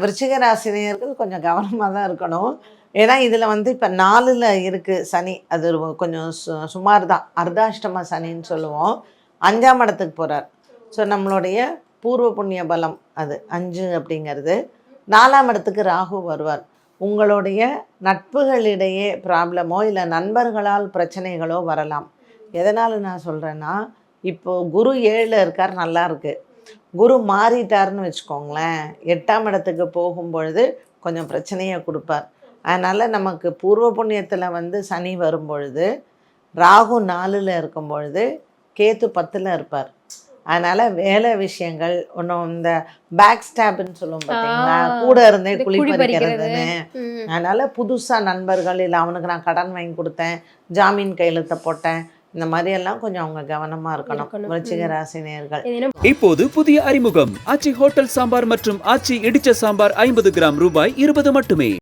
விருச்சிக ராசினியர்கள் கொஞ்சம் கவனமாக தான் இருக்கணும். ஏன்னா இதில் வந்து இப்போ 4ல் இருக்குது சனி. அது கொஞ்சம் சுமார் தான். அர்த்தாஷ்டம சனின்னு சொல்லுவோம். 5ஆம் இடத்துக்கு போகிறார். ஸோ நம்மளுடைய பூர்வ புண்ணிய பலம் அது 5 அப்படிங்கிறது. 4ஆம் இடத்துக்கு ராகு வருவார். உங்களுடைய நட்புகளிடையே ப்ராப்ளமோ இல்லை நண்பர்களால் பிரச்சனைகளோ வரலாம். எதனால் நான் சொல்கிறேன்னா, இப்போது குரு 7ல் இருக்கார், நல்லா இருக்குது. குரு மாறிட்டார்னு வச்சுக்கோங்களேன், 8ஆம் இடத்துக்கு போகும்பொழுது கொஞ்சம் பிரச்சனையை கொடுப்பார். அதனால் நமக்கு பூர்வ புண்ணியத்தில் வந்து சனி வரும்பொழுது, ராகு 4ல் இருக்கும் பொழுது, கேத்து 10ல் இருப்பார். அதனால் வேலை விஷயங்கள் ஒன்றும் இந்த பேக் ஸ்டாப்னு சொல்லுவோம் பார்த்தீங்களா, கூட இருந்தே குழி பறிக்கிறதுன்னு. அதனால் புதுசாக நண்பர்கள், இல்லை அவனுக்கு நான் கடன் வாங்கி கொடுத்தேன், ஜாமீன் கையெழுத்தை போட்டேன், இந்த மாதிரி எல்லாம் கொஞ்சம் அவங்க கவனமா இருக்கணும் விருச்சிக ராசி நேயர்கள். இப்போது புதிய அறிமுகம் ஆச்சி ஹோட்டல் சாம்பார் மற்றும் ஆச்சி இடிச்ச சாம்பார் 50 கிராம் ரூபாய் 20 மட்டுமே.